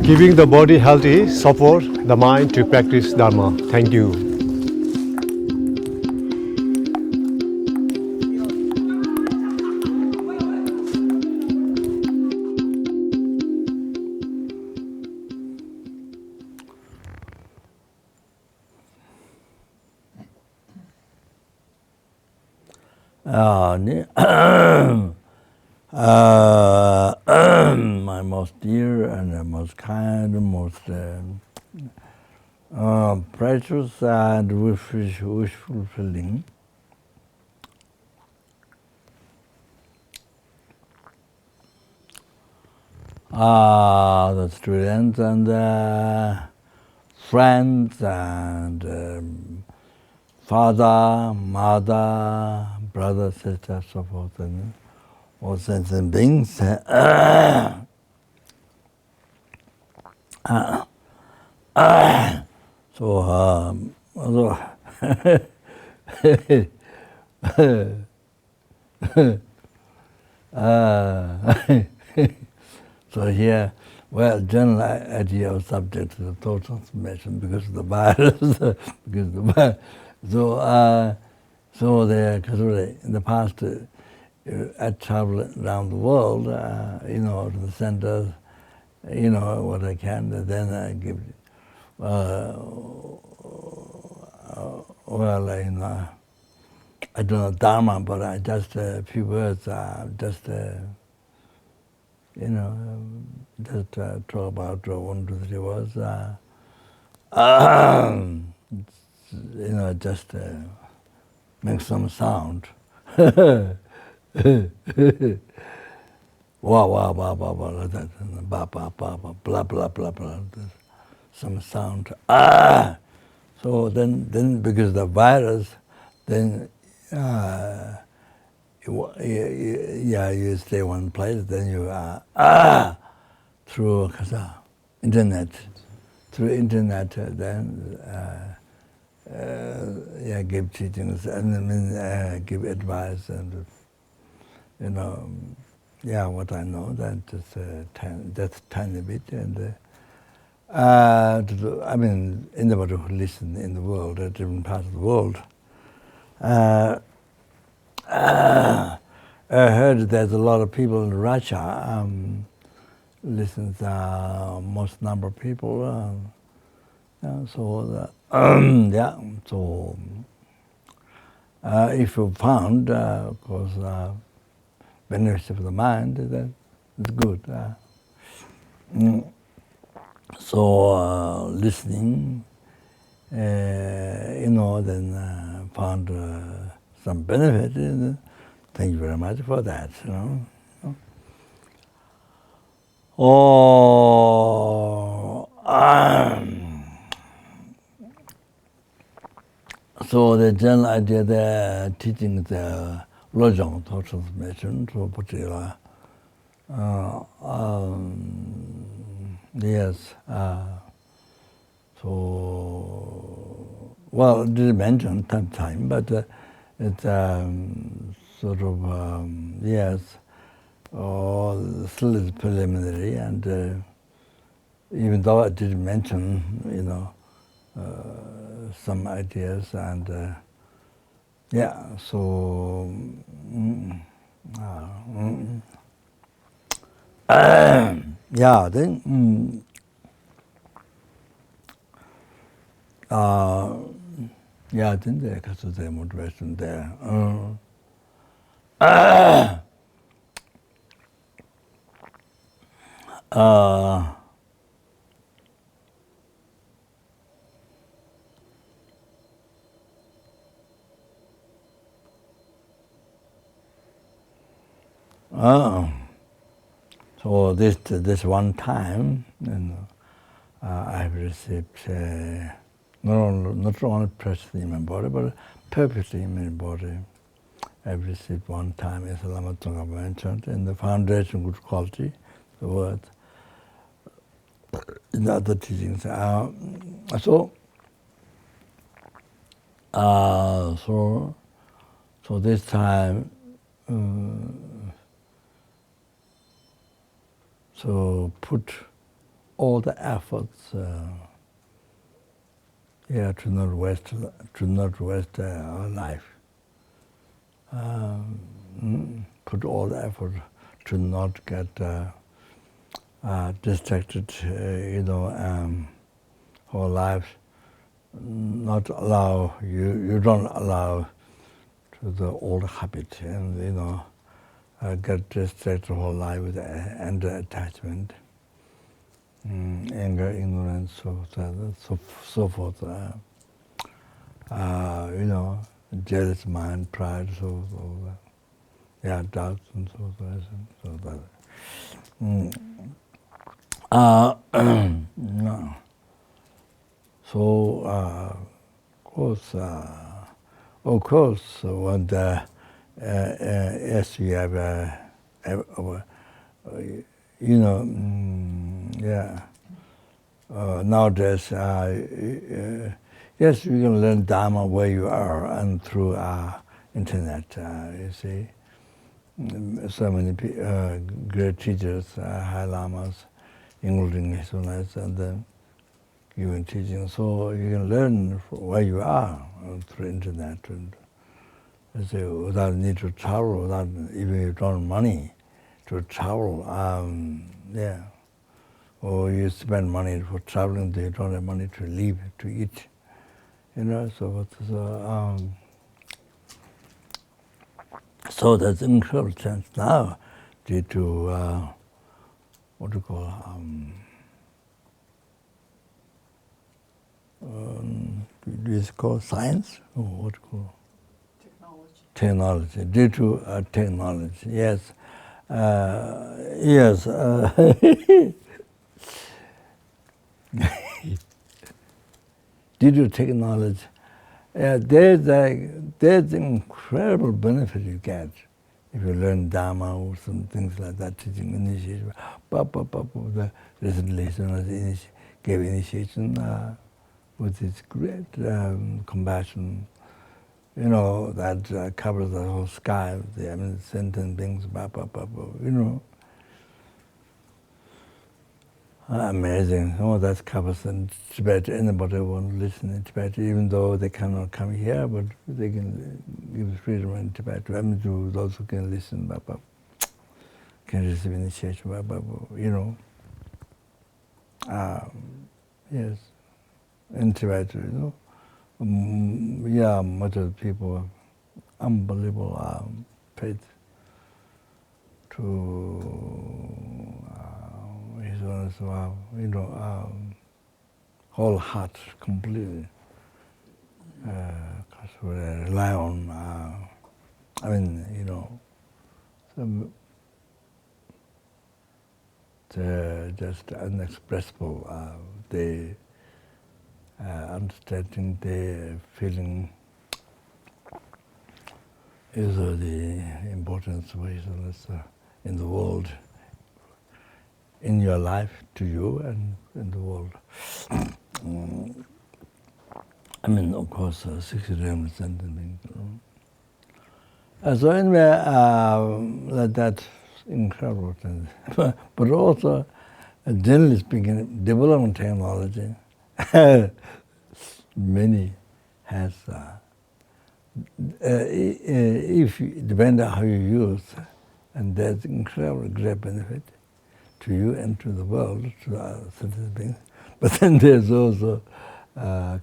Keeping the body healthy, support the mind to practice Dharma. Thank you. My most dear and most kind, most precious and wish fulfilling. The students and friends and father, mother, brother, sister, so forth, and all sentient beings. So here, well, general idea of subject to the thought transformation because of the virus, because of the virus. So there, because in the past, I travel around the world, to the centers, what I can, then I give, I don't know Dharma, but I just a few words, just talk about 1, 2, 3 words, just make some sound. Wah, wah, wah, wah, wah, like that, ba, ba, ba, ba, blah, blah, blah, blah, some sound. So then because the virus, then you stay one place, then you through internet, then give teachings and give advice and what I know, that just tiny bit, and anybody who listen in the world, different parts of the world. I heard there's a lot of people in Russia listens, most number of people. So if you found, of course, benefits of the mind, then it's good. So listening, then found some benefit. Thank you very much for that. So the general idea they're teaching the lojong, thought transformation, to particular. Yes. Well, it didn't mention time, but it's sort of, yes, still is preliminary, and even though I didn't mention, some ideas, and so then then there comes the motivation there. So this one time, I've received not only presence in my body, but purposely in my body. I've received one time, as Lama Zopa mentioned, in the Foundation Good Quality, the word, in the other teachings. So this time, so put all the efforts, to not waste our life. Put all the effort to not get distracted, whole life. Not allow you don't allow to the old habit, and get distracted whole life with under attachment, anger, ignorance, so forth. Jealous mind, pride, doubts and so forth. No. So, of course, when yes, you have nowadays, yes, you can learn Dharma where you are and through internet. You see, so many great teachers, high lamas, including usefulness, and giving teaching. So you can learn where you are through internet, and without need to travel, without even you don't have money to travel. Or you spend money for traveling, you don't have money to live, to eat. So there's incredible chance now due to what do you call is it called science? Or what do you call technology? Due to technology, yes. Yes. Due to technology, there's incredible benefit you get if you learn Dharma or some things like that, teaching initiation. The recently gave initiation with its great compassion, that covers the whole sky, the sentient beings, Amazing. That covers in Tibet. Anybody want to listen in Tibet, even though they cannot come here, but they can give freedom in Tibet. To those who can listen, can receive initiation, yes. In Tibet, much of the people, unbelievable faith to whole heart completely. Because we rely on, the just unexpressible, the understanding, the feeling is the importance of usefulness in the world, in your life, to you, and in the world. Of course, 60 realms and so anyway, that's incredible thing. But also, generally speaking, development technology, many has, if depend on how you use, and there's incredible great benefit to you and to the world, to certain things. But then there's also you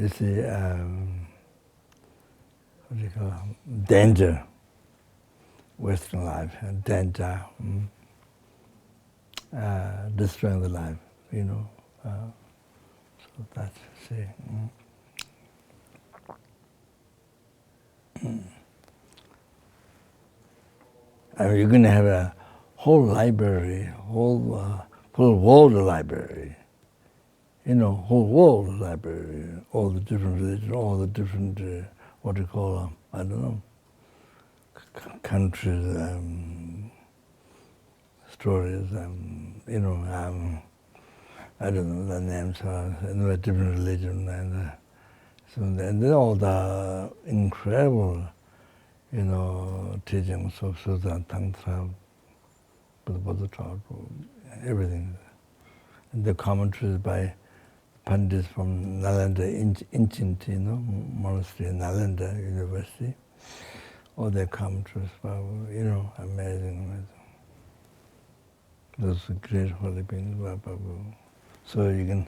see, what do you call it? Danger, Western life, and danger, destroying the life, so that's, see. You're going to have a whole library, whole world library, whole world library, all the different religions, all the different, what do you call them, I don't know, countries, stories, I don't know the names, different religion, and then all the incredible, teachings of Sudan Tantra, Buddha taught, everything. And the commentaries by Pandits from Nalanda, Inchinti, monastery, Nalanda University. All their commentaries were, amazing. Those great holy beings were. So you can,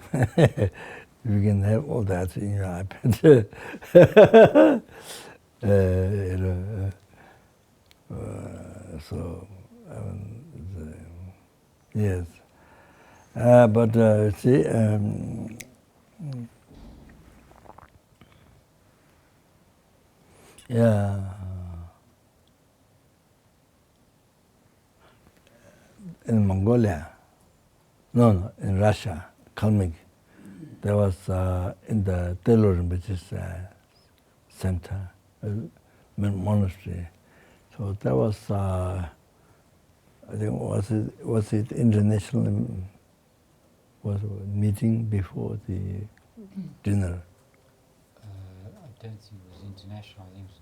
you can have all that in your iPad. So, yes. But see, yeah. In Mongolia, no, in Russia, Kalmyk, there was in the Delusions, which is center, monastery. So there was, I think, was it international meeting before the dinner? I don't think it was international. I think it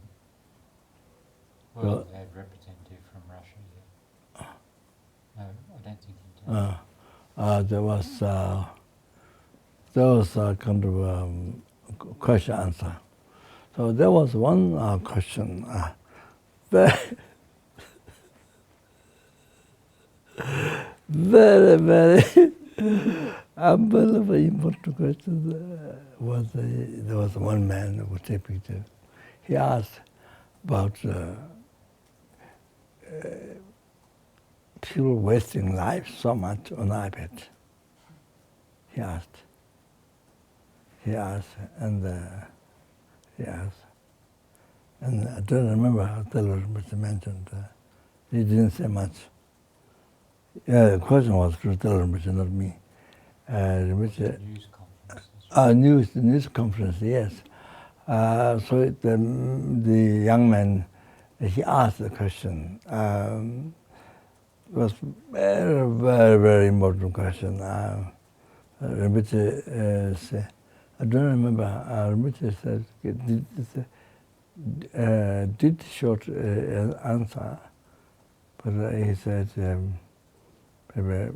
was, Well, they had representative from Russia. Yeah. No, I don't think international. There was a kind of question answer. So there was one question. Very, very, very unbelievably important question. There was one man who took a picture. He asked about people wasting life so much on iPad. He asked, and I don't remember how the Lord was mentioned. He didn't say much. Yeah, the question was to the Lord, not me. News conferences. News conference, yes. So the young man, he asked the question. It was very, very, very important question. Rinpoche said, I don't remember. Rinpoche said, did short answer, but he said, maybe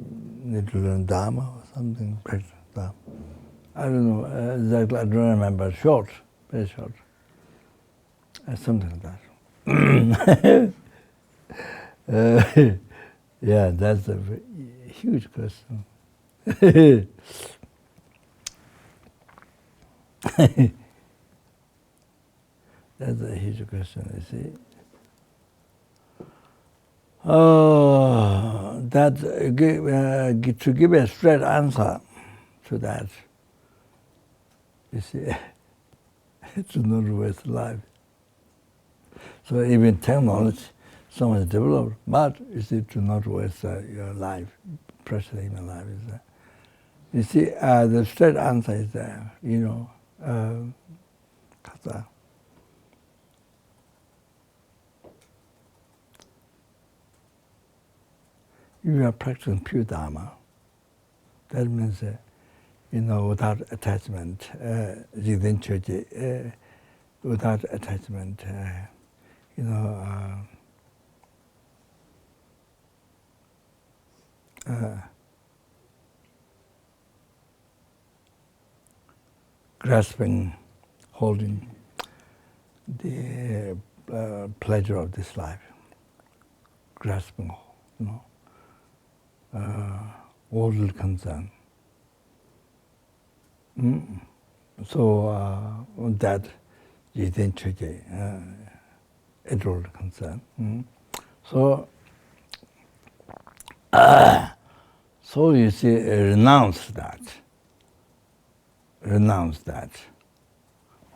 need to learn Dharma or something, practice Dharma. I don't know exactly, I don't remember. Short, very short. Something like that. Yeah, that's a huge question. That's a huge question, you see. Oh, that to give a straight answer to that, you see, it's not waste life. So even technology, someone has developed, but you see, to not waste your life, precious human life is there. You see, the straight answer is there, kata. If you are practicing pure Dharma, that means, without attachment, without attachment, grasping, holding the pleasure of this life, grasping, worldly concern. So that is then petrol concern. So you see, renounce that.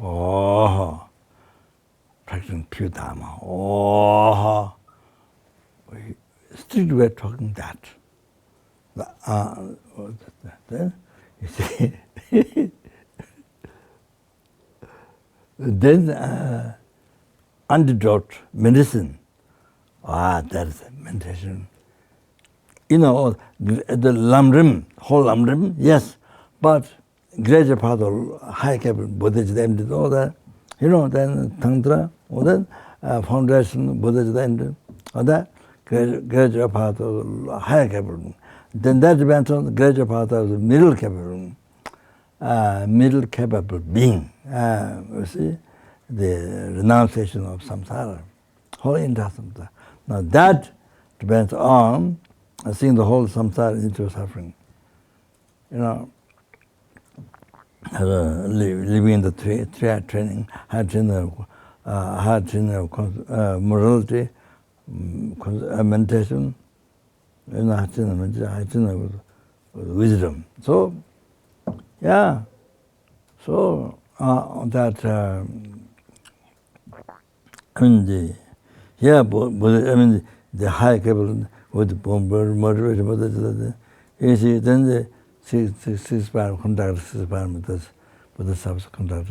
Oh, practicing pure Dharma. Oh, still we're talking that. Then you see, then antidote, medicine. That is meditation. The lamrim, whole lamrim, yes, but greater part of high capital, Buddhist ended all that, then Tantra, all that, foundation, Buddhist ended, all that, gradual part of the higher capable. Then that depends on the gradual part of the middle capable being. You see, the renunciation of samsara, whole entire samsara. Now that depends on seeing the whole samsara into suffering. You know, living in the triad training, hard training of morality, meditation, you know, hard training with wisdom. So, yeah, so that I mean the high capable with motivation, you see, then the six power contact, six parameters, but the subs contact.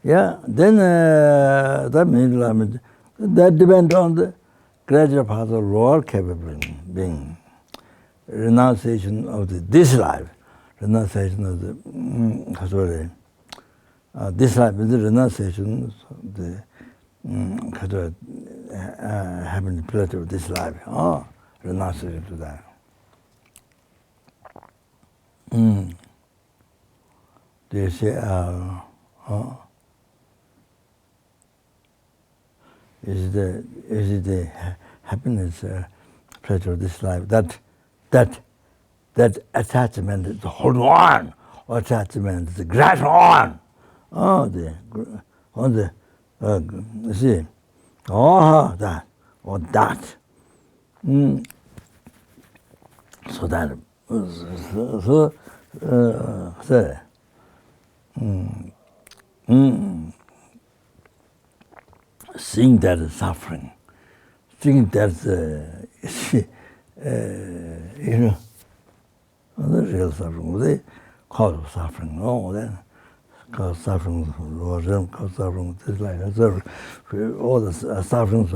Yeah, then that means that depends on the gradual part of lower capable being. Renunciation of this life, renunciation of the this life is the renunciation of the having the pleasure of this life. Renunciation to that. They say, is the happiness, pleasure of this life, that attachment is the hold on, or attachment is the grasp on. You see, that, or that. So that, seeing that is suffering, seeing that you know, the real suffering, the cause of suffering. Then cause suffering, cause suffering, this like that. All the sufferings,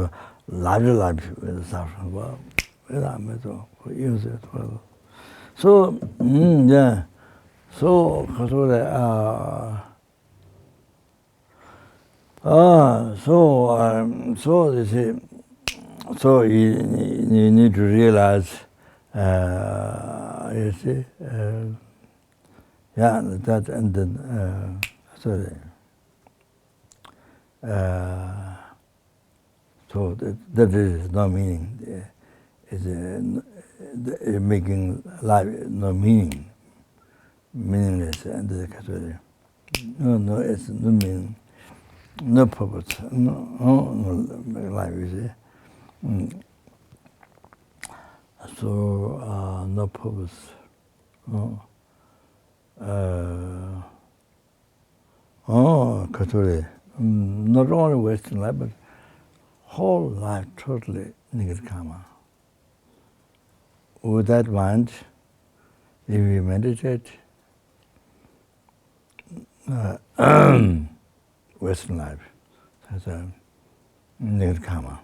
life with suffering. Well, use it well. So, yeah. So, so you see, so you need to realize, you see, yeah, that and then, sorry. So that is no meaning. It's making life no meaning, meaningless, and no, it's no meaning, no purpose, no life. You see. So no purpose. Not only Western life, but whole life totally negative karma. With that mind, if we meditate, Western life has a negative karma,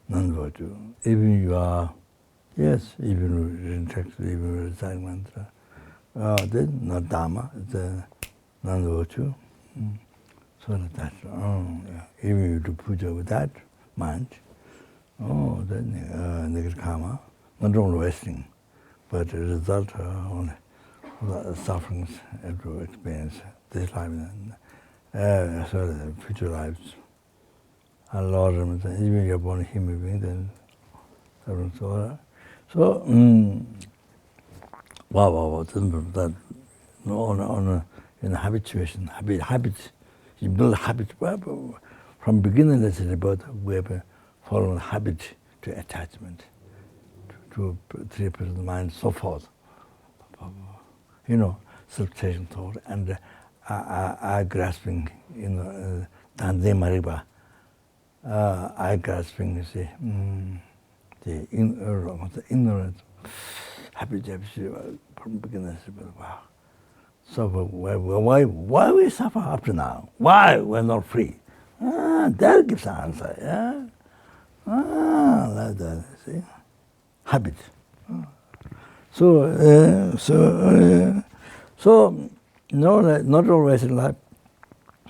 non-virtue. Even you are, yes, even in text, even recite mantra, then not Dharma, it's a non-virtue. So that's, even you do puja with that mind, then negative karma, not only wasting, but the result only the sufferings have to experience this life and the future lives. A lot of them, even you're born a human being, then so that in habituation, habits, you build habits. From beginning, that's about we have following habit to attachment, to three-person mind, so forth. You know, self-station thought and eye grasping, you know, Tande Mariba, eye grasping, you see, the ignorance, habit, from beginning, wow. So why we suffer up to now? Why we're not free? That gives an answer. Yeah. Like that. See, habit. So not always in life,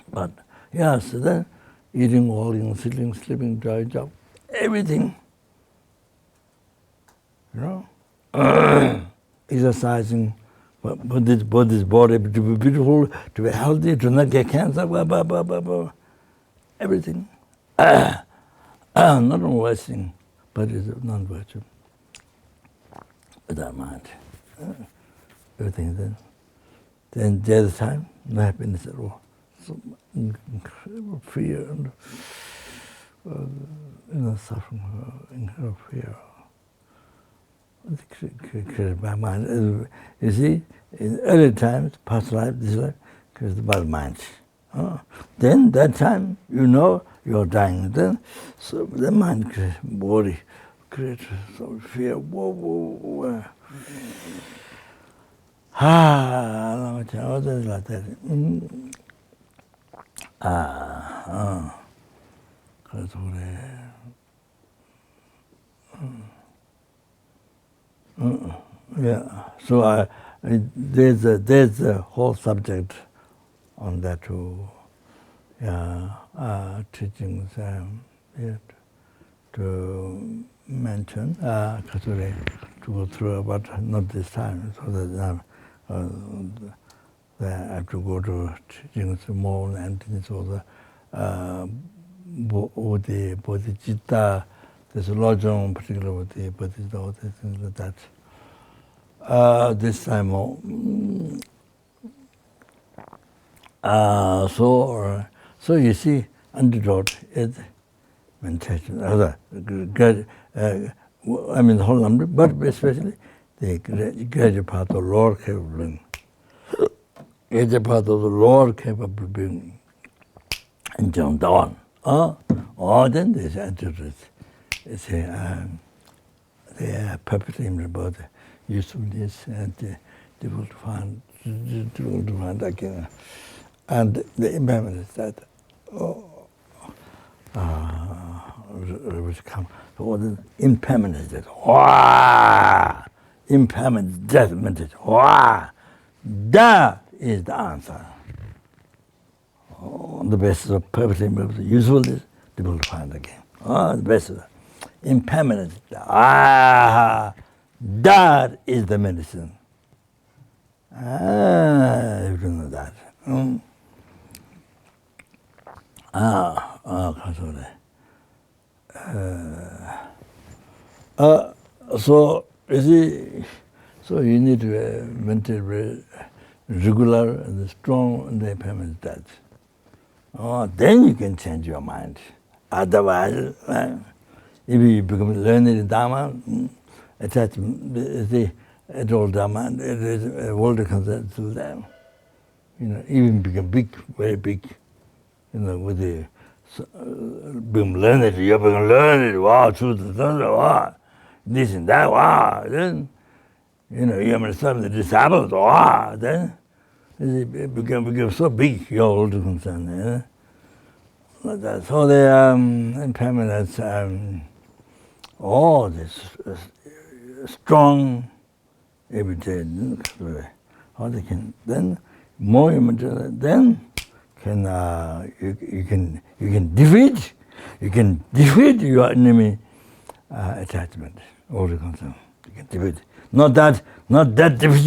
but yes, then eating, walking, sitting, sleeping, dry job, everything. Exercising, put this body to be beautiful, to be healthy, to not get cancer, blah, blah, blah, blah, blah. Everything. Not only wasting, but it's non-virtue. Without mind. Everything then the other time, no happiness at all. So incredible fear and suffering, incredible fear. Created by mind. You see, in early times, past life, this life, created by mind. Then that time, you're dying. Then, so the mind creates body, creates some fear. Whoa, whoa, whoa. Others like that. Yeah. So there's a whole subject on that too. Teachings to mention, to go through, but not this time. So that I have to go to teachings more and so the bodhicitta, there's a lojong, particularly with the bodhicitta, all these things like that. This time more. So you see, antidote is meditation. I mean, the whole number, but especially the graduate part of the Lord capable of bringing. Graduate part of the Lord capable of bringing. And John Dawn. Then there's antidote. It's they are perpetrating about usefulness and difficult to find again. And the impairment is that, which come, so the impairment is that, impairment is death, meditation, that is the answer. On the basis of perfectly usefulness, difficult to find again. The basis of impairment is that is the medicine. You don't know that. So you see, so you need to maintain regular and strong and the impairment that. Then you can change your mind. Otherwise, if you become learned in Dharma, attachment, at all Dharma, it is a world concept to them. Even become big, very big, with the being learned, you become learned, wow, truth, wow, this and that, wow, then, you understand the disciples, wow, then it become so big, your world concern, like that. So the impairment is, this strong every day, how they can then more then can you can defeat your enemy attachment, all the concern. You can defeat. Not that defeat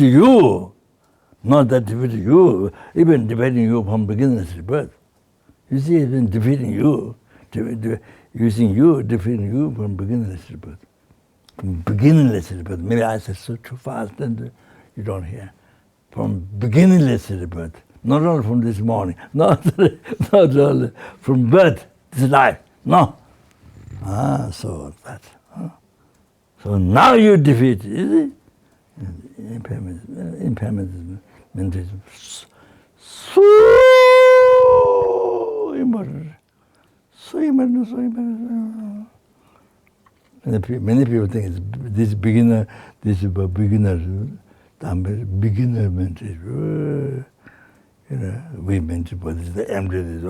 you, even defeating you from beginner's rebirth. You see, it's been defeating you, using you, defeating you from beginner's rebirth. From beginningless rebirth. Maybe I said so too fast and you don't hear. From beginningless rebirth. Not only from this morning, not only from birth, this life. No. So that. So now you defeat, is it? Impairment is meditation. So important. So important. Many people think it's this beginner meditation. We mentioned, but it's the emptiness.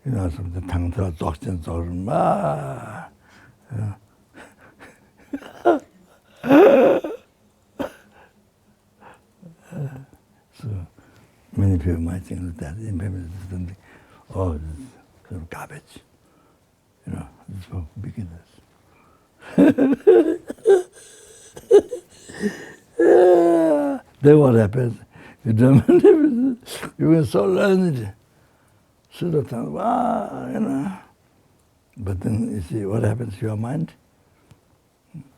Some the tongue toxins or So many people might think that impairment is something, this is sort of garbage. is for beginners. Then what happens? You don't you were so learned. Should have thought, wow, you know. But then you see what happens to your mind?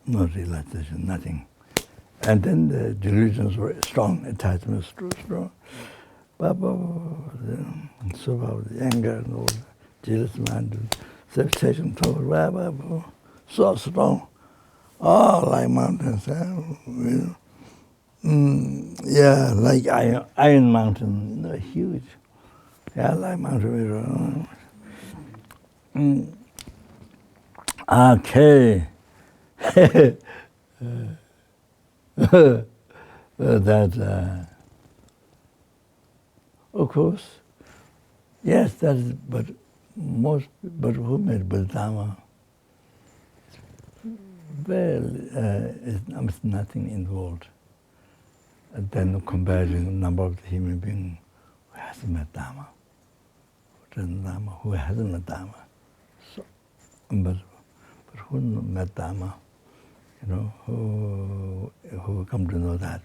No realization, nothing. And then the delusions were strong, attachments too strong. So about the anger and all the jealous mind, self-station thought, so strong. Oh, like mountains, you know. Yeah, like Iron Mountain, you know, huge. Yeah, like mountain. Okay. That, of course, yes, that is, but who made Dharma? Well, it's almost nothing involved. And then comparing the number of the human beings who hasn't met Dharma, who hasn't met Dharma. So, but who met Dharma, you know, who come to know that.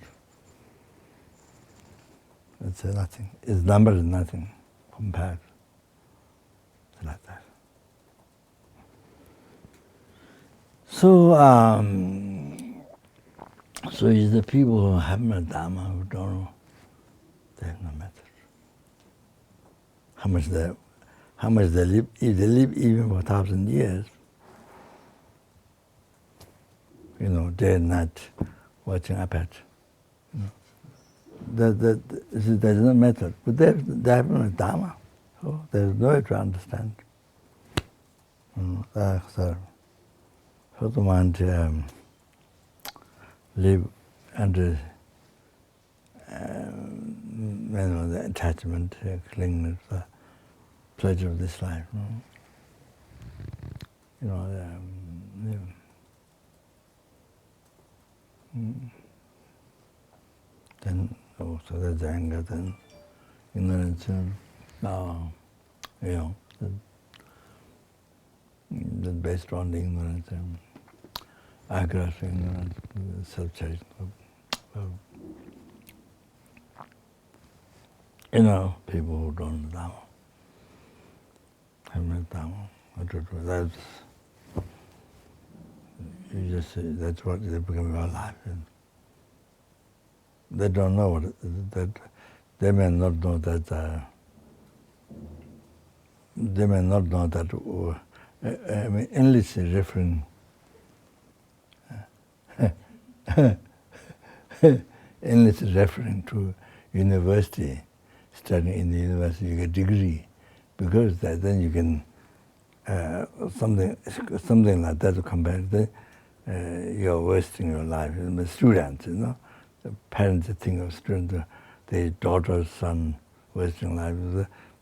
It's nothing. Its number is nothing compared. It's like that. So, so it's the people who haven't met Dharma who don't know, they have no method. How much they live, if they live even for 1,000 years, you know, day and night watching iPad. You know. There's no method, but they have no Dharma, so there's no way to understand. You know, so the mind live under you know, the attachment, clinging to the pleasure of this life. You know, then also there's anger, then ignorance, you know, that's based on the ignorance, aggression, ignorance, self-chasing. You know, people who don't know Dharma, have met Dharma. That's, you just say, that's what they become your life. They don't know that. They may not know that. They may not know that. I mean, English is referring. English is referring to university. Studying in the university, you get a degree, because then you can something like that to compare. You're wasting your life. The students, you know, the parents think of students, their daughter, son, wasting life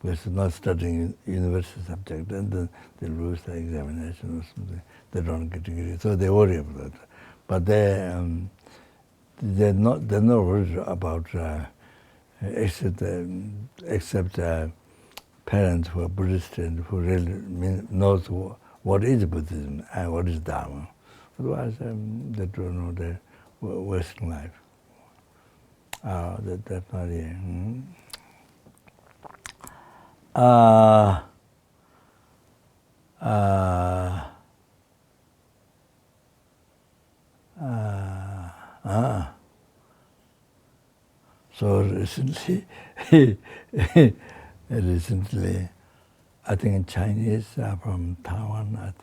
because not studying university subject, and then they lose the examination or something. They don't get a degree, so they worry about that. But they're not worried about. Except parents who are Buddhist and who really knows what is Buddhism and what is Dharma. Otherwise, they don't know the Western life. That's not it. So recently, I think in Chinese from Taiwan,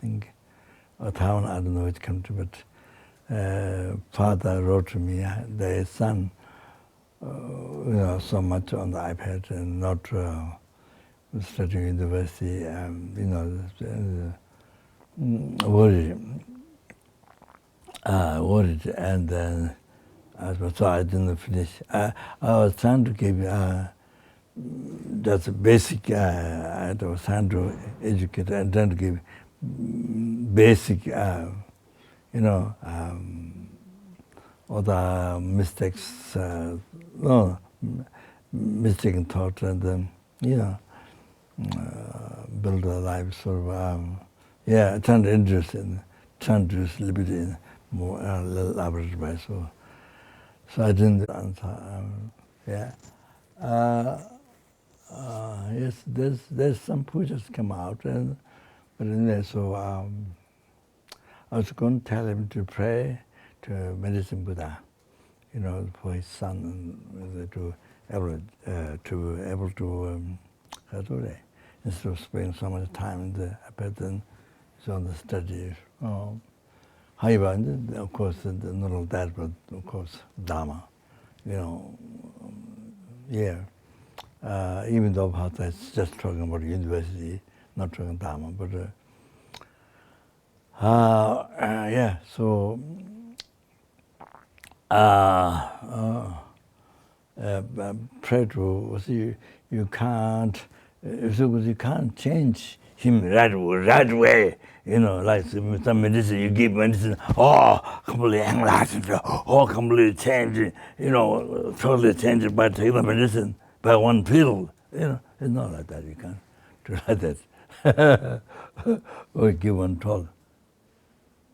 or Taiwan, I don't know which country, but father wrote to me, their son, you know, so much on the iPad and not studying university, you know, worried, and then. So I didn't finish. I was trying to give just basic. I was trying to educate and trying to give basic, you know, all the mistakes, no, mistaken thought, and you know, build a life sort of Yeah, trying to introduce liberty in more elaborate way. So I didn't answer. Yeah. Yes, there's some pujas come out, but anyway, so I was going to tell him to pray to Medicine Buddha, for his son, and to able to how do they? Instead of spending so much time in the then he's on the study. However, of course, not all that, but of course, Dharma, yeah. Even though it's just talking about university, not talking Dharma, but yeah. So pray to you can't you can't change him right way. Like some medicine, you give medicine, completely enlightened, completely change, totally change it by taking the medicine by one pill. It's not like that. You can't do like that. Or give one talk.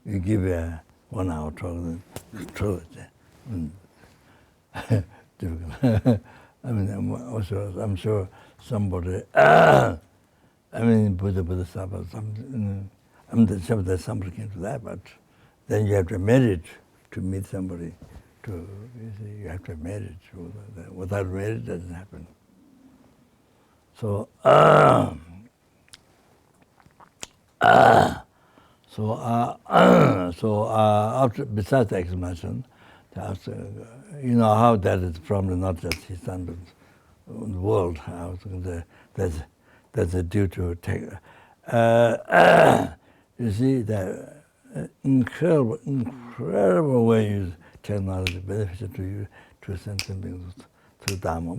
You give a 1 hour talk, then throw it. Difficult. I mean, I'm sure somebody. Buddha Sapa, there's somebody came to that, but then you have to merit to meet somebody. You have to merit. Without merit, it doesn't happen. So, after, besides the explanation, how that is probably not just his son, but the world. There's a due to take. You see that incredible way use technology beneficial to you to sentient beings through Dharma,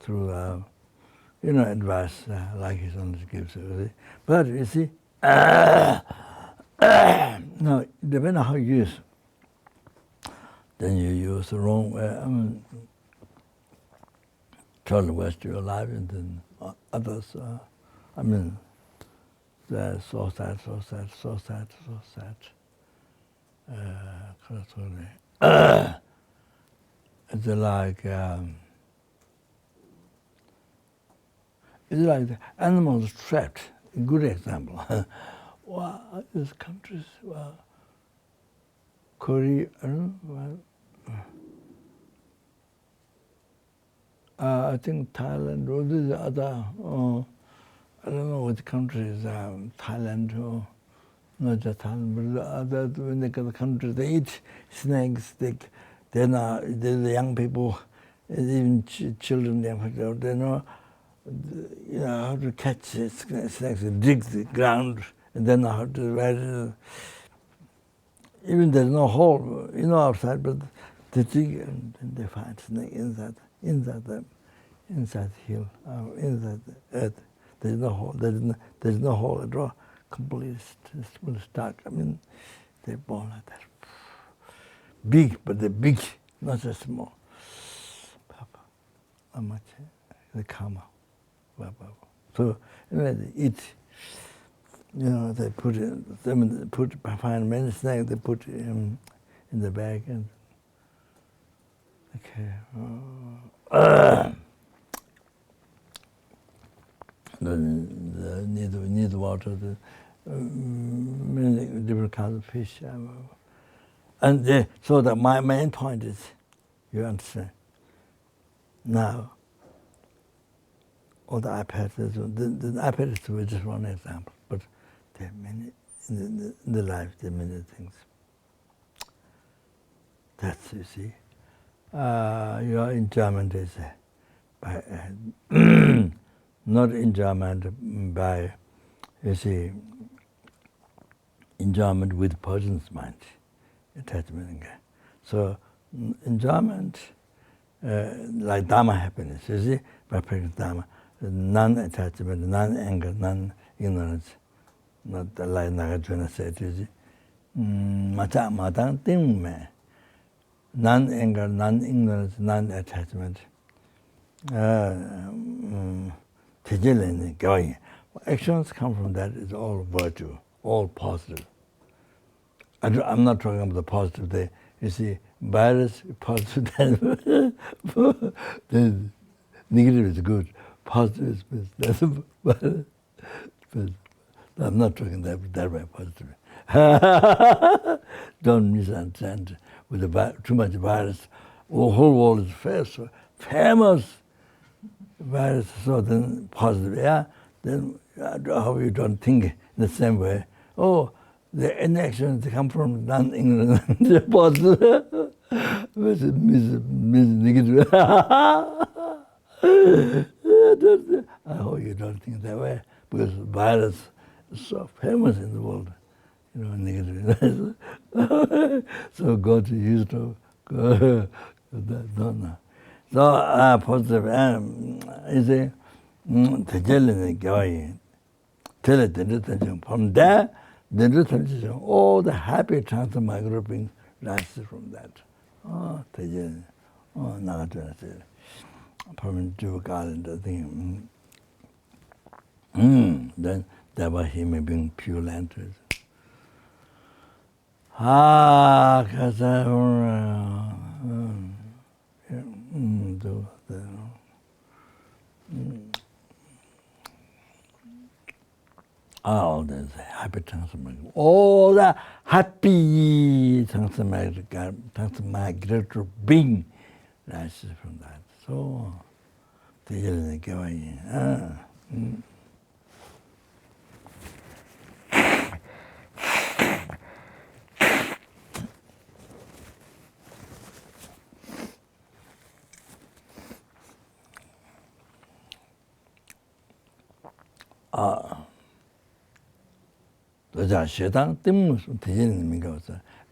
through advice like his own gives. But you see, no, depending on how you use. Then you use the wrong way. Totally waste your life, and then others. They're so sad. It's like the animals trapped. A good example. Well, these countries, Korea, I think Thailand or the other, I don't know what countries, Thailand or not just Thailand, but the other, when they go to the country, they eat snakes. The young people, even children, they know, how to catch snakes, dig the ground, and then how to ride it. Even there's no hole, outside, but they dig and they find snake inside the hill, inside the earth. There's no hole. There's no hole at all. Completely stuck. I mean, they're born like that. Big, but they're big, not just small. Papa, how much? The karma. So anyway, they eat. They put it. Find many snakes. They put in the bag and. Okay. Need water. Many different kinds of fish. And so that my main point is, you understand. Now, all the iPads, the iPad is just one example, but there are many, in the life, there are many things. That's, you see, your enjoyment is by, not enjoyment by, you see, enjoyment with person's mind, attachment. So enjoyment, like Dharma happiness, you see, by practicing Dharma, non-attachment, non-anger, non-ignorance, not like Nagarjuna said, you see, matang ting me, non-anger, non-ignorance, non-attachment, tijeleni going, Actions come from that. It's all virtue, all positive. I'm not talking about the positive there. You see, virus, positive, then negative is good. Positive is that's but I'm not talking that way positive. Don't misunderstand with too much virus. The whole world is famous virus, so then positive, yeah. Then how you don't think in the same way. Oh, the inactions come from non-ignorant positive, which is negative. I hope you don't think that way, because virus is so famous in the world, negative. So God used to go, no. So positive, you see, from there, all the happy transmigrating rises from that. From the thing. Then that was him being pure lanterns. Because all this happy transmigratory, all the happy transmigratory being rises from that. So,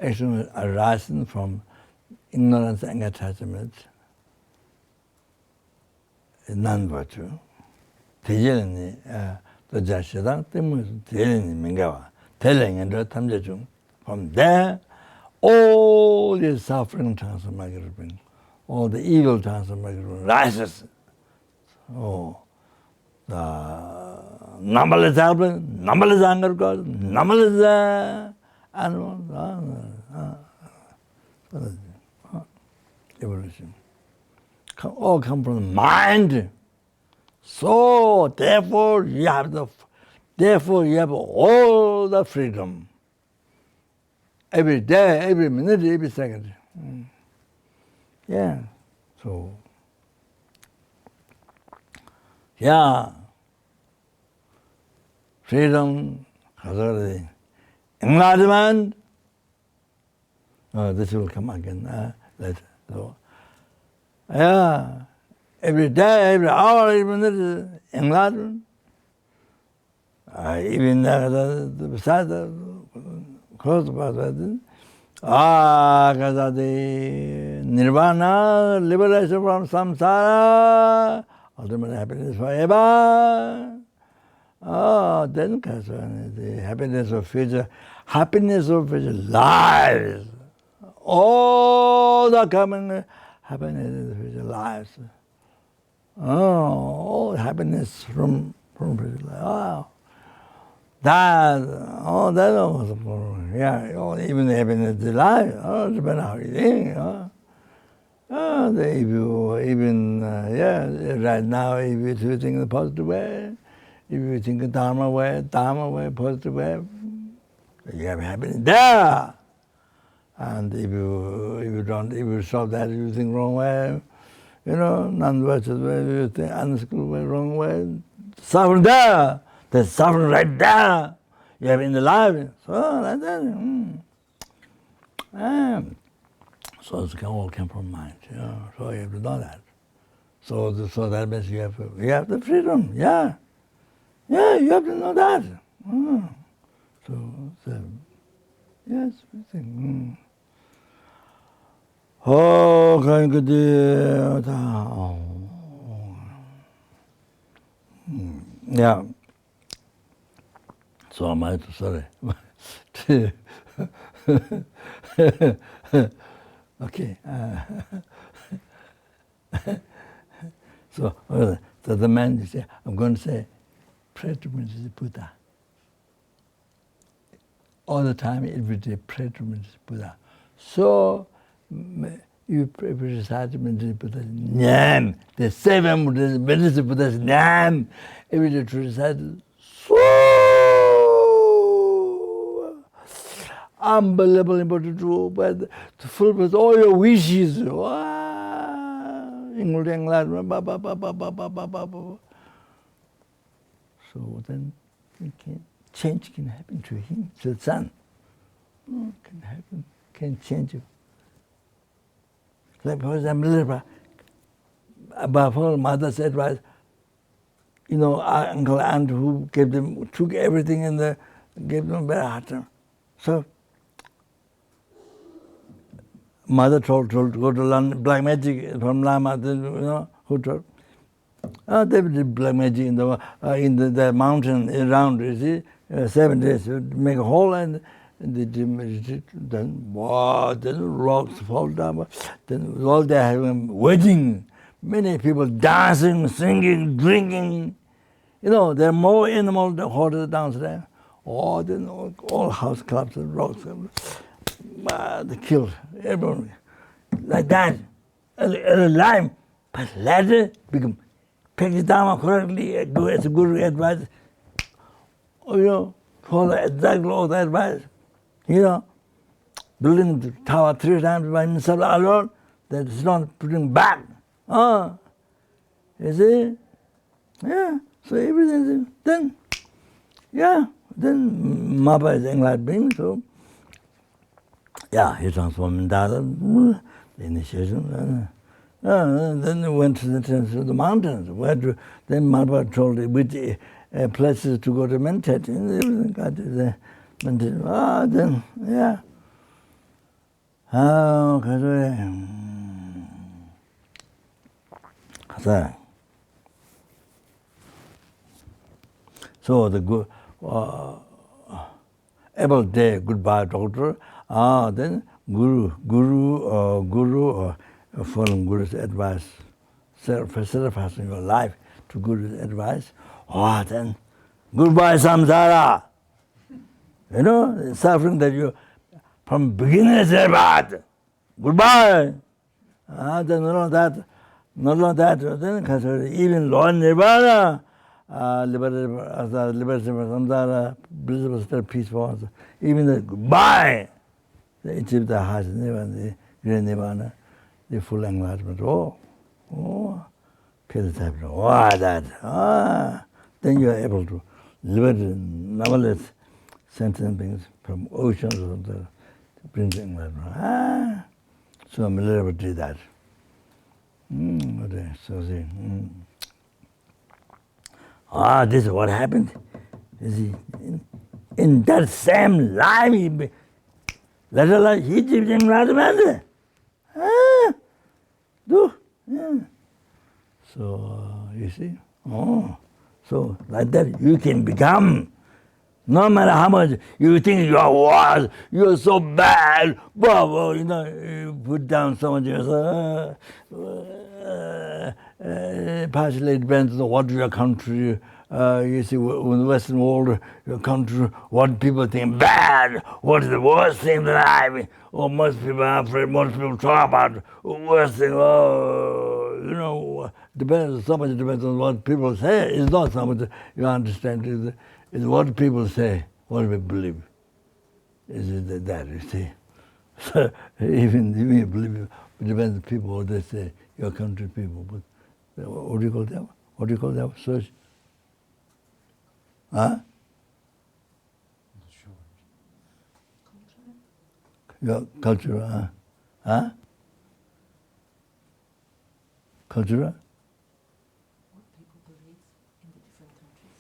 action arising from ignorance and attachment, non-virtue. From there, all the suffering transmigrating, all the evil transmigrating rises. Oh, the numberless album, numberless anger God, numberless animals, evolution. All come from the mind. So therefore you have all the freedom. Every day, every minute, every second. Yeah. So freedom, enlightenment. This will come again later. So, every day, every hour, every minute, enlightenment. Even beside the close about that, the nirvana, liberation from samsara, ultimate happiness forever. Then the happiness of future lives. All the coming happiness of future lives. All happiness from future life. That was a problem. Yeah, even the happiness of life. Depending on how you think. If you even right now, if you think in the positive way, if you think in Dharma way, positive way, you have happiness there. And if you solve that, if you think wrong way, non-virtuous way, if you think unskillful way, wrong way, suffering there. There's suffering right there. You have in the life. So like that. So it all come from mind. So you have to know that. So that means you have the freedom. Yeah, you have to know that. So yes, we think. Going good. Yeah. So am I sorry. Okay. So the man say, I'm going to say, pray to Buddha. All the time, every day, pray to Buddha. So, you recite Buddha's name, the 7 Buddha's name, every day to recite. So unbelievable important to fulfill all your wishes. Including that. So then change can happen to him, to the son. Can happen, can change you. Like for example, above all, mother's advice, uncle, aunt who took everything and gave them very hard time. So, mother told to go to learn black magic from Lama, who told? They did black magic in the mountain around, you see, 7 days, make a hole and they did meditate. Then rocks fall down. Then all they having wedding, many people dancing, singing, drinking. There are more animals than hoarded downstairs. Then all house clubs and rocks. They killed everyone. Like that. Alive. But later, become practice Dharma correctly, do as a guru advice. Follow exactly all the advice. Building the tower 3 times by himself alone, that is not putting back. You see? Yeah. So everything, then Mapa is enlightened being, so he transformed in Dharma, the initiation. Then they went to the mountains. Then Mapa told which places to go to meditate. And everything got to the meditation. Then, so the good, every day goodbye doctor. Then guru, following Guru's advice, sacrificing your life to Guru's advice. Then goodbye samsara. The suffering that you from beginning is bad. Goodbye. Then not only that. Then even Lord Nirvana, liberation from samsara, bliss of still peaceful. Even the goodbye, they achieve the highest nirvana, the nirvana, the full enlightenment. Feel the type of that. Then you are able to liberate numberless sentient beings from oceans of the Prince Enlightenment. So I'm able to do that. So see. This is what happened. You see, in that same life, he achieved enlightenment. So, you see, so like that you can become. No matter how much you think you are worse, you are so bad, you put down so much yourself. Partially depends on what your country, you see, in the Western world, your country, what people think bad, what is the worst thing in life, or most people are afraid, most people talk about worst thing, depends, so much depends on what people say. It's not so much you understand, it's what people say, what we believe. Is it that, you see? So even if you believe, it depends on people what they say, your country people. But what do you call that? What do you call that? Search? Not sure. Your culture, Culture? What people believe in the different countries.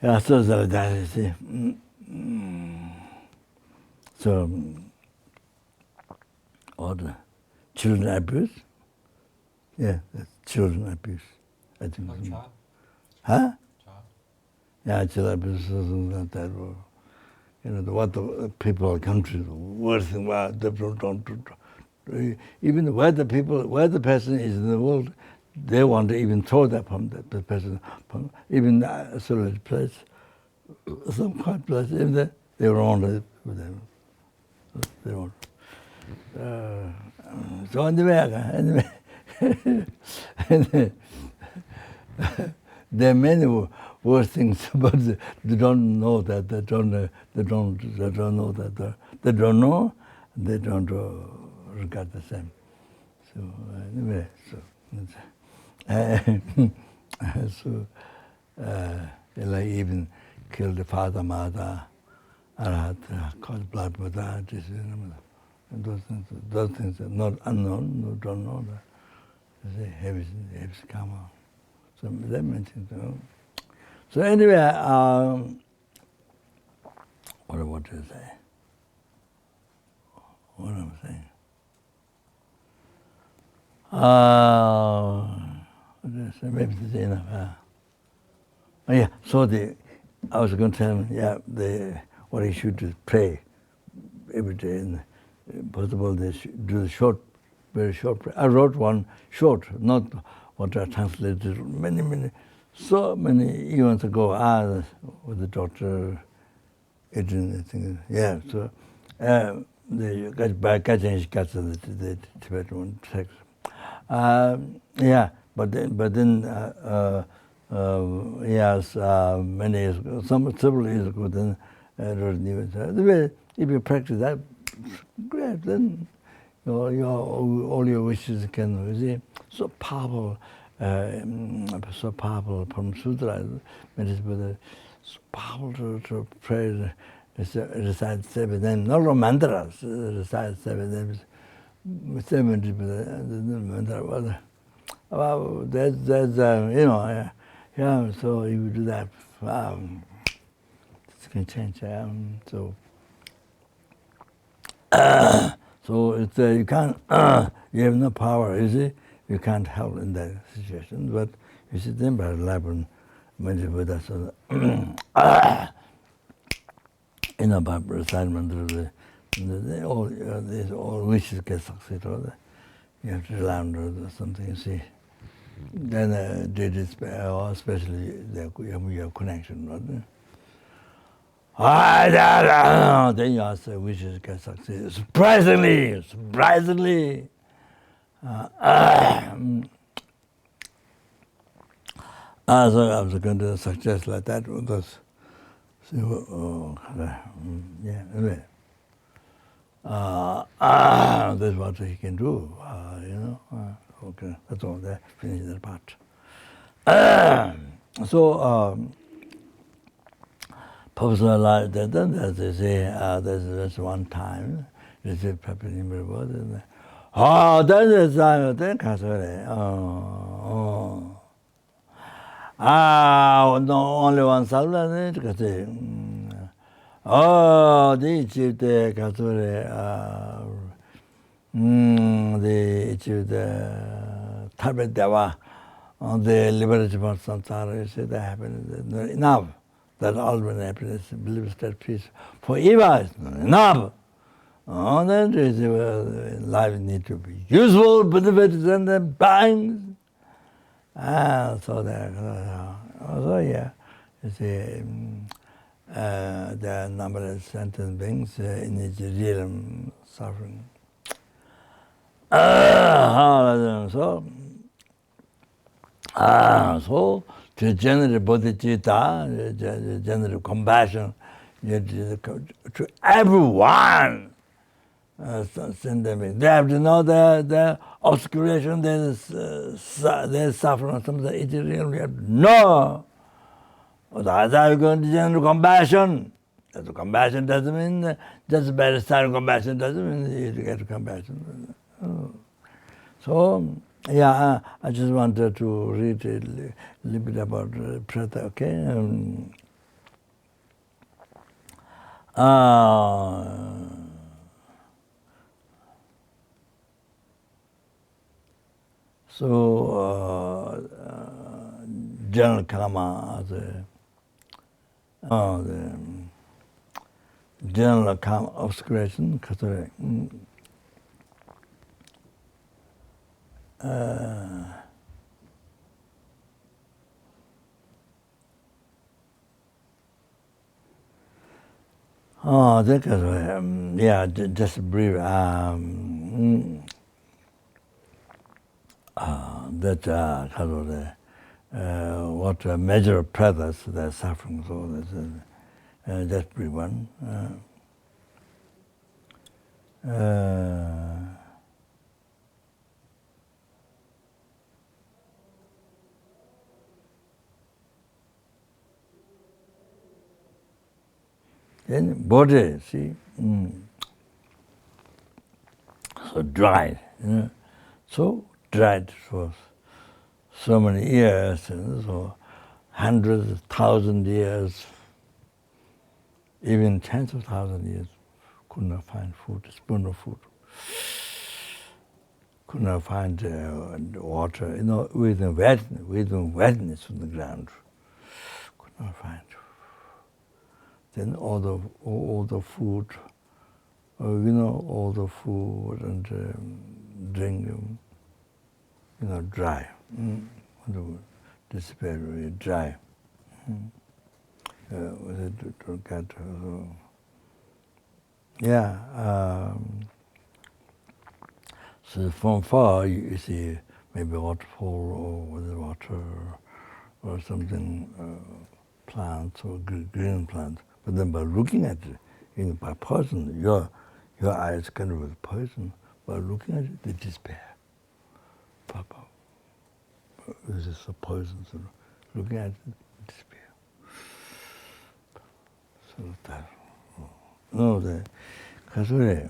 Yeah, so that, you see. So, all the children abuse. Yeah, that's children abuse. I think. Like child? Huh? Child? Yeah, child abuse, something like that. Or, what the people, countries, worst thing about they don't. Even where the person is in the world, they want to even throw that from the person, from even isolated place, some quiet place, even they were on it with them. They were. So anyway, there are many worse things, but they don't know that. They don't know that. They don't know. They don't regard the same. So anyway, so like even killed the father, mother, Arhat, caused blood, Buddha, and those things are not unknown, no, don't know that. They heavy karma. So they mentioned. So anyway, what I want to say? What am I saying? Maybe this is enough. Oh yeah, so I was going to tell him, what he should do is pray every day. And possible they should do the very short prayer. I wrote one short, not what I translated so many years ago. With the doctor, Adrian, I think. Yeah, so by catching the Tibetan text. Yeah, but then yes, many years ago, several years ago, then wrote new. If you practice that, great. Then all your wishes can see so powerful from sutra. So powerful to pray. Recite 7 names, not mantras. Recite 7 names. 70 mantra. Well, there's yeah. So you do that. It can change. So it's you can't. You have no power. You see, you can't help in that situation. But you see, then by Laban, Buddha, so by recitement, all wishes get succeed. You have to learn or something. You see. Then did it, especially your connection, right? Then you ask wishes can succeed. Surprisingly. So I was going to suggest like that because, anyway. That's what he can do, Okay, that's all. That finish that part. So, personal life. Then as they say, there's one time. They say preliminary word. Then there's then no only one salad. They achieved the they achieved the Tabet the liberation from samsara. You see that happened. Enough. That all when happiness, believes that peace. Forever is not enough. Then life needs to be useful, benefits, and then bang. So yeah. You see. There are numberless sentient beings in each realm suffering. So to generate bodhicitta, generate compassion, to everyone. They have to know the obscuration, there's suffering, something it's real. No! That's how you're going to generate compassion. That compassion doesn't mean just by starting compassion doesn't mean you get compassion. So, yeah, I just wanted to read a little bit about Pretas, okay? General karma, the general karma obscuration, Oh, that yeah, just brief. That kind of what measure of Pretas, they're suffering, so that's brief one. Then body, see, so dry, so dried for so many years, so hundreds, thousand years, even tens of thousands of years, could not find food, a spoon of food. Could not find water, with wetness on the ground. Could not find. Then all the food, all the food and drink, dry. Despair, dry. So from far you see maybe waterfall or with water or something, plants or green plants. But then by looking at it, by poison, your eyes kind of with poison. By looking at it, the despair. Papa, this is a poison. So looking at it, despair. So that. No, the kasure.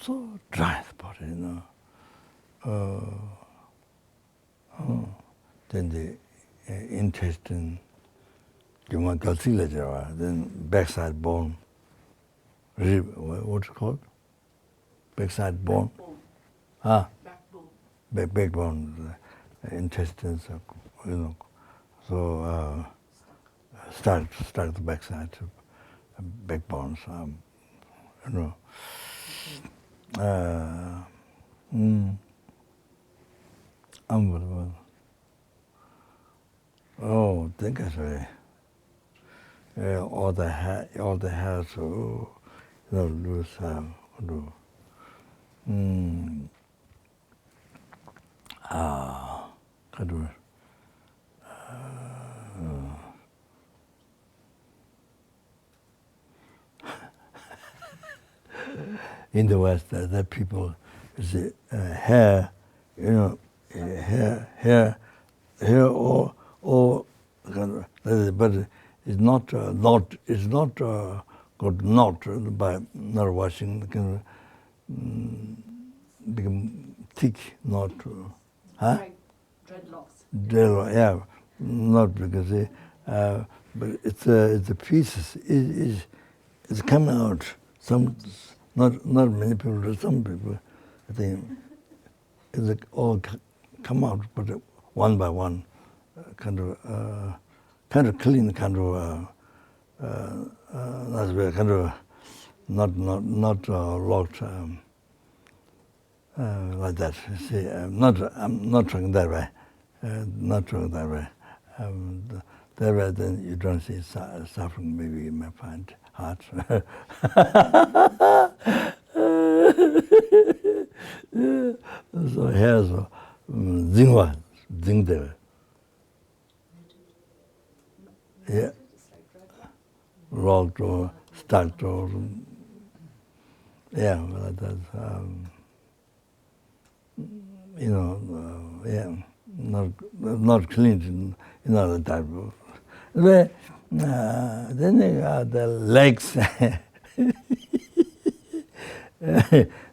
So dry the body, Then the intestine, then backside bone, rib, what's it called? Backside bone. Backbone. Backbone, the intestines, so start the backside, backbones, unbelievable. Oh, think I say. All the hair, so lose. In the West, there people, hair, hair, or but it's not got knot by not washing, become thick knot. Dreadlocks. Yeah, not because but it's a pieces. It's coming out. Some not many people, but some people, I think, it's all come out, but one by one, kind of clean, kind of not locked like that. See, I'm not trying that way. Not trying that way. That way, then you don't see suffering. Maybe you might find hard. So here's zingwa, zingde. Yeah. Rolled or stacked or yeah, well, that's yeah, not clean, the type of. Then they got the legs,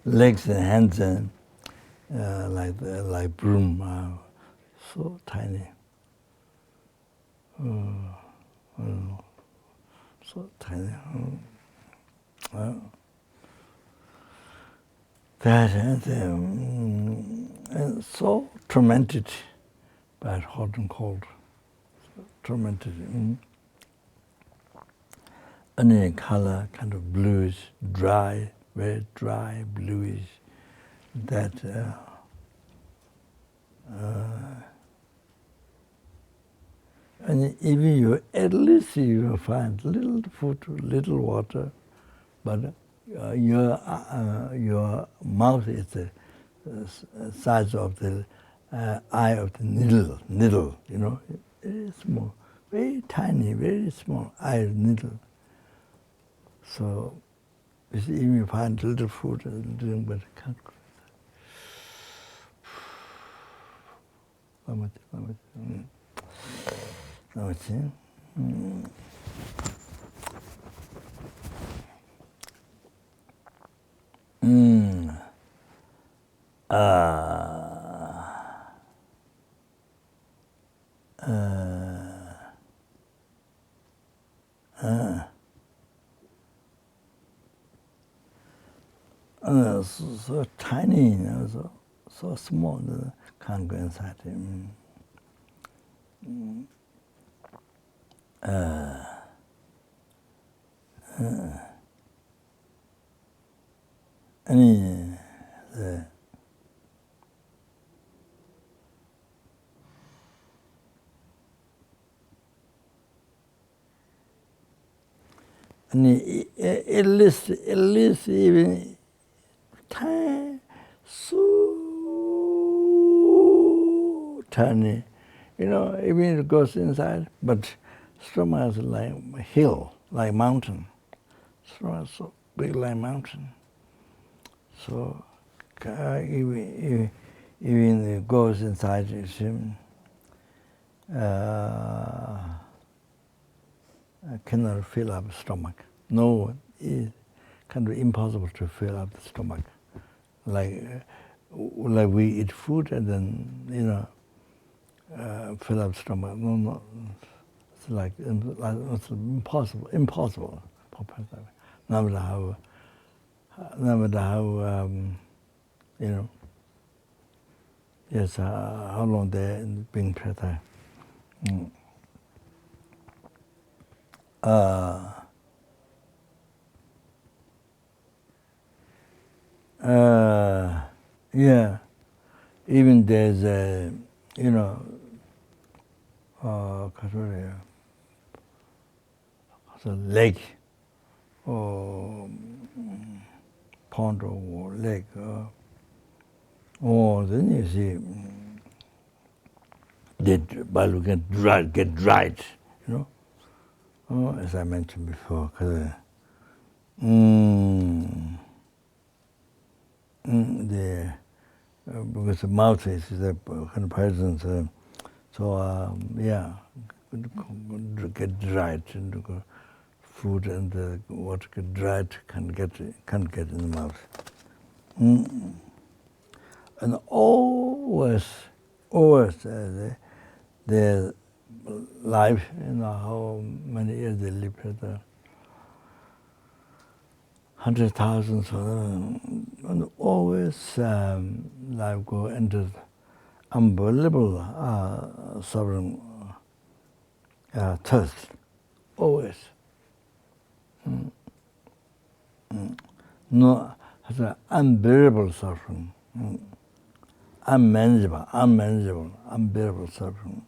legs and hands, and like broom, so tiny. So tiny. That and so tormented by hot and cold. So tormented. Any color, kind of bluish, dry, very dry, bluish. That And even you, at least you will find little food, little water, but your mouth is the size of the eye of the needle, you know, very small, very tiny, very small eye needle. So if you find little food and drink, but can't. So tiny, you know, so small, can't go inside him. At least even tiny, so tiny, you know, even it goes inside, but stomach is like a hill, like mountain. Stomach is so big like mountain. So even it goes inside him, cannot fill up stomach. No, it can be impossible to fill up the stomach. Like we eat food and then, you know, fill up stomach. No, it's like it's impossible. No matter how, you know, yes, how long they've been Pretas. Yeah, even there's a, you know, a lake or pond or lake. Then you see, the Balu get dried, you know. As I mentioned before, because the mouth is the kind of presence, so yeah, get dried, and food and water get dried, can't get in the mouth. And always their life, you know, how many years they live at 100,000, and always life go into unbelievable suffering, thirst, always. No, it's an unbearable suffering, unmanageable, unbearable suffering.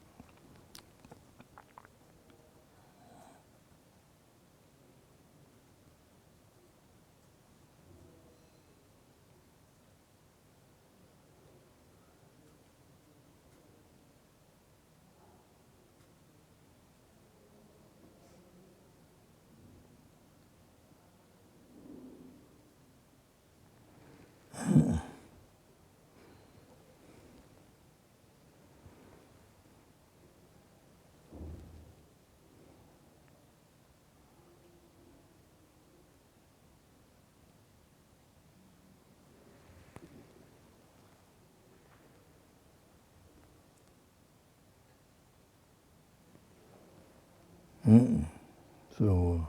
So,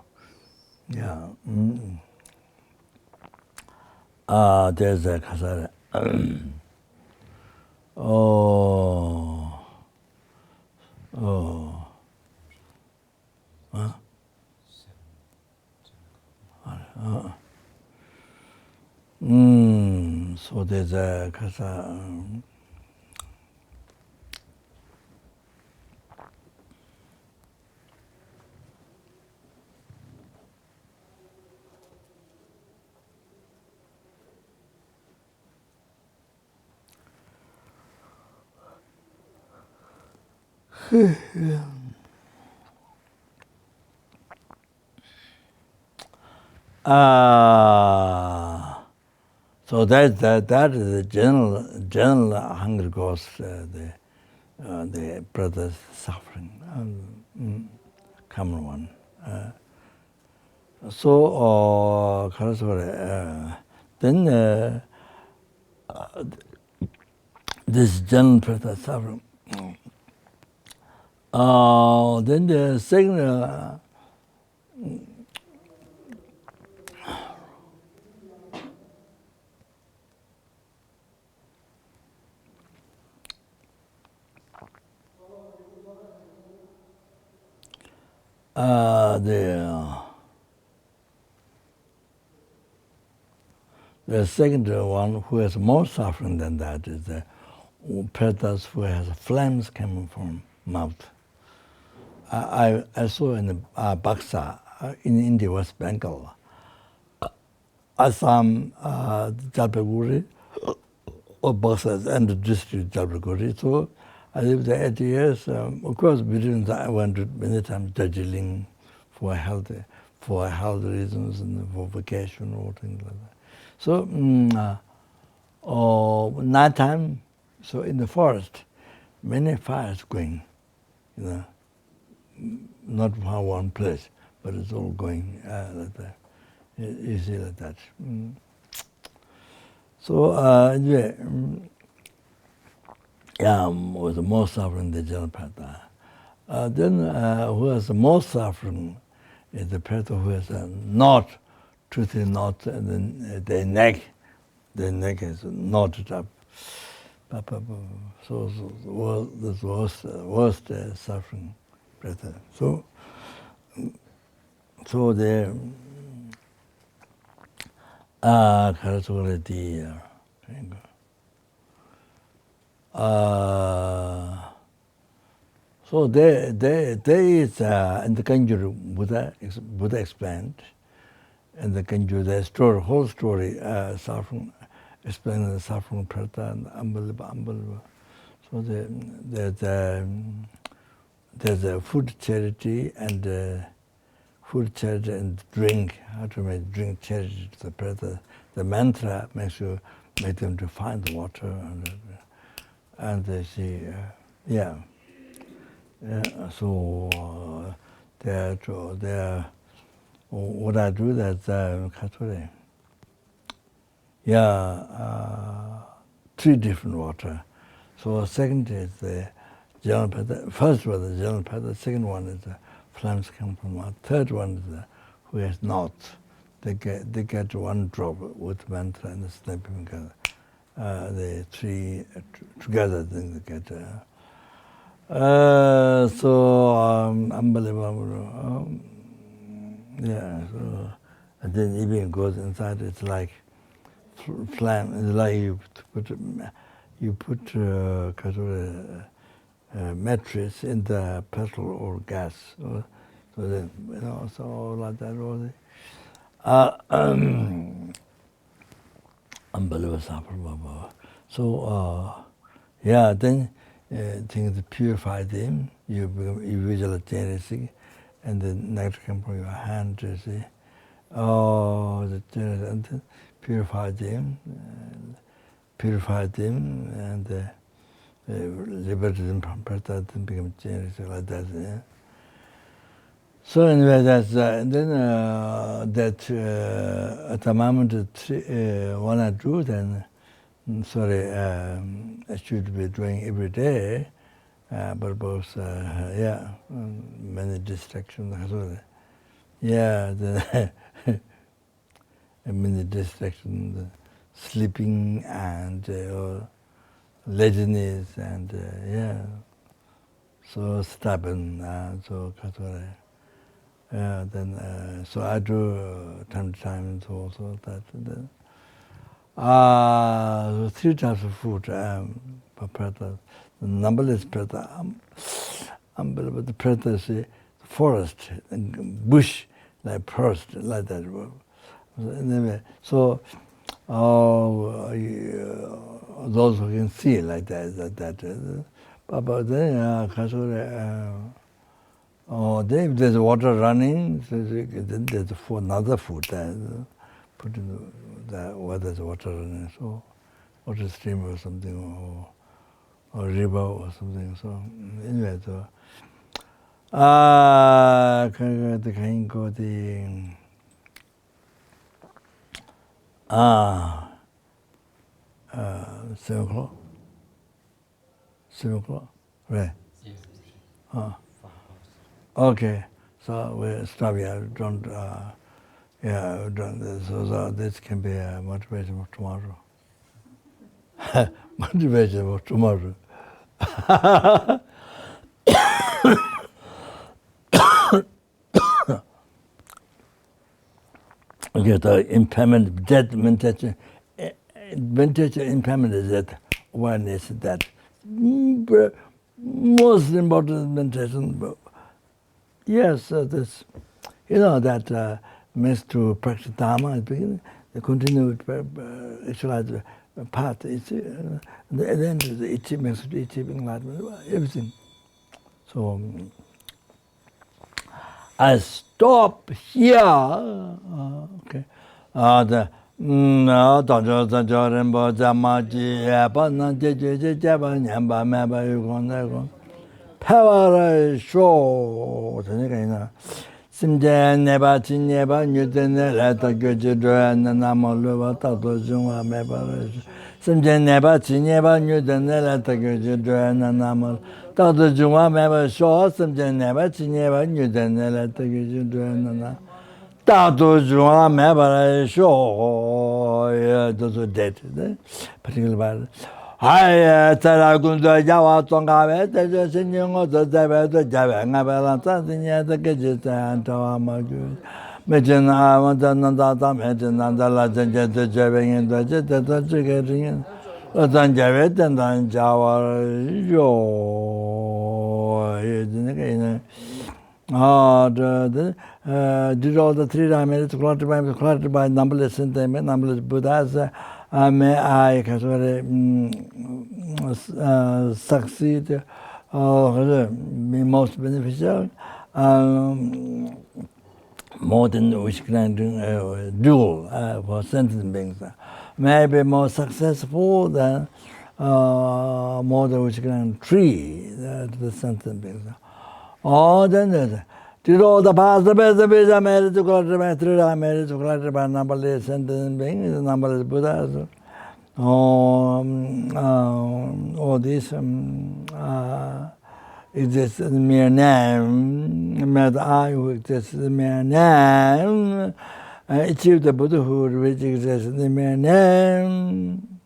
yeah. There's a Kasara. So there's a Kasara. So that is the general hunger cause the brother's suffering, common one. Then this general brother suffering. Then the second. The second one who has more suffering than that is the Pretas who has flames coming from mouth. I saw in Baksa, in India, West Bengal, Assam, Jalpaiguri, or Baksa and the district Jalpaiguri. So I lived there 8 years. Of course, between that, I went to many times Darjeeling for health reasons and for vacation or things like that. So night time, so in the forest, many fires going, not from one place, but it's all going like that. You see like that. So anyway, was the most suffering the general Preta. Then who has the most suffering is the Preta who has a knot, toothy knot, and then the neck is knotted up. So this was worst suffering Preta. So the so there is in the Kanjuru Buddha explained, and the Kanjuru the story, whole story, suffering, explaining the suffering Preta and unbelievable. So there's a food charity and drink. How to make drink charity to the Preta. The mantra makes them to find the water and they see, so what I do that three different water. So second is the general Preta. First was the general Preta. Second one is the flames come from mouth. Third one is the who has knots. They get one drop with mantra and the sleeping together. The three together, then they get. Unbelievable. So, and then even goes inside. It's like flame. It's like you put mattress in the petrol or gas. So then so like that. Unbelievable suffering. So then things purify them. You visualize generosity, and then nectar comes from your hand. You see, and then purify them, and liberate them from Pretas, then become generous like that. Yeah? So anyway, that's and then that at the moment when I do, then I should be doing every day, but both many distractions. Many distractions, sleeping and laziness and so stubborn, so then so I do time to time also that. Three types of food for Preta. The numberless Preta. Unbelievable. The Preta is forest and bush, like forest, like that. Anyway, so those who can see like that, But then, if there's water running, so then there's another food there. Put in where there's water running, so water stream or something, or river or something. So anyway, so the 7 o'clock. 7 o'clock, right? Yes. Okay, so we stop here. Don't, so this can be a motivation for tomorrow. Motivation for tomorrow. Okay, the impairment, that meditation impairment is that awareness that most important meditation. Yes, this, that means to practice Dharma at the beginning, the continued actualize path. It's, at the end of the achieving enlightenment, everything. So I stop here. Okay. Power show. Simje neba chinyeba nyudene lata gyojidra namolwa tato jungwa meba. Simje neba chinyeba nyudene lata gyojidra namol tato jungwa meba show. Simje neba chinyeba nyudene lata gyojidra namol tato jungwa meba show. Those are dead. Particular bad. Hai Taragunda Java Tonga, the singing of the Javanga Balanta, the Gadget and Tawamagu. Imagine I want another mention and the legend the Javing and the jet that are getting then Javet and then Java. Did all the 3 dimensions collected by numberless sentiment, numberless Buddhas. May I succeed be most beneficial, more than which can do for sentient beings. May I be more successful than more than which can tree the sentient beings. Then did all the past the best of it, I made it to collect by 3 dimensions collected by numberless sentient beings, numberless Buddhas. All this exists in the mere name. I who exists in the mere name achieve the Buddhahood which exists in the mere name.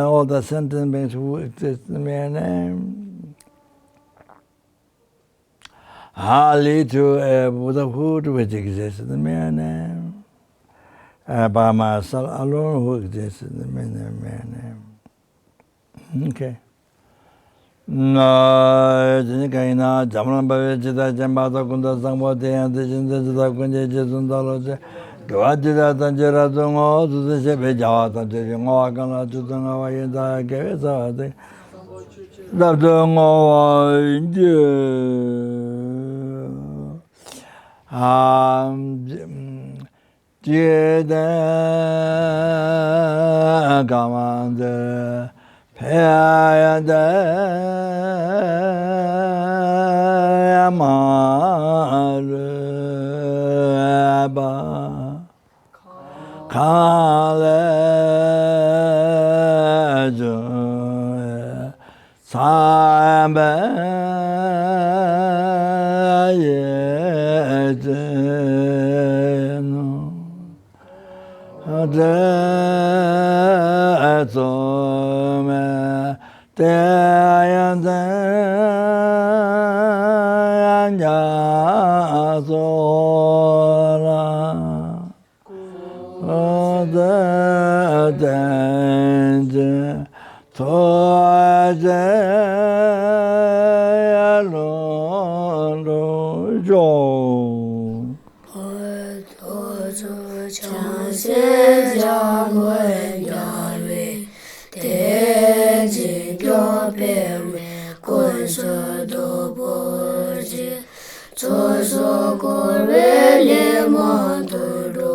All the sentient beings who exist in the mere name lead to a Buddhahood which exists in the mere name. By myself alone who exists in the mere name. Okay. No, Jamalan Bavita Jambata Kunda Sambote and the Jinda Kunja Jundaloja. Gavajida Tanjera Dungo to the Shepejata, Jimogana to the Navayenda Gavesa. The Dungo India. Jida Gamanda. Payada Amaraba Kalejo Samba Yedeno Adatome pewe kunso do borje choso korwe le montoro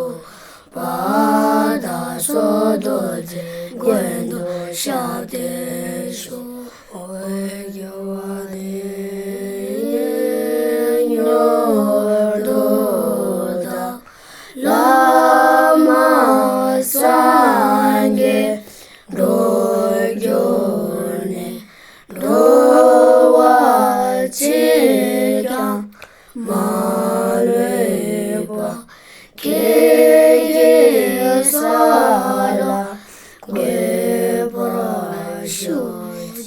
pada so doje gwendo shade sho oe yawade nyordoda lama sange rogyone rowa chika mareba kege sala gwebra shu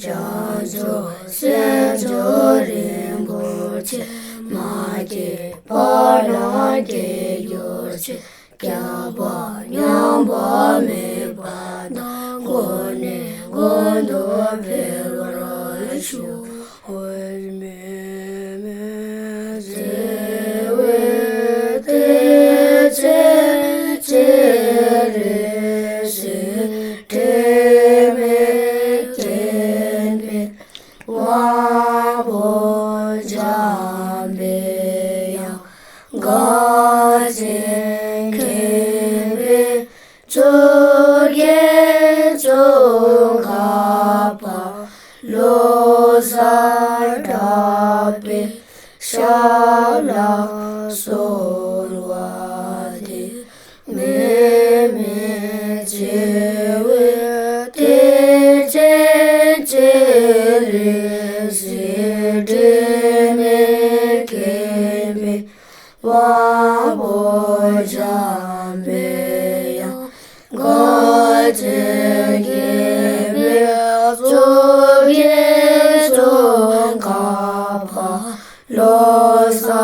jajo sejo rinpoche mage parage yorche kyaba nyamba meba gone gondo vero shu me zewe te re se te me tembe wa bo jambe ya ga jen kebe choge chongapa lo sa dape shala solwade me jewe te re se de me kebe wa bo jambe ya ga jen kebe choge chongapa lo sa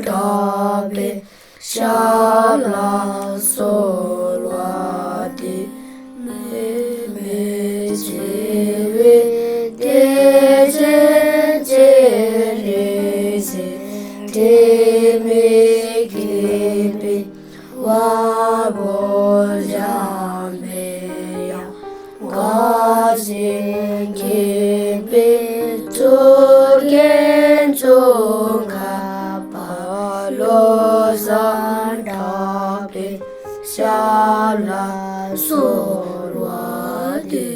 dape shala solwade me jewe te re se te me kebe wa bo jambe ya ga jen kebe chogen chongapa lo san dape shala solwade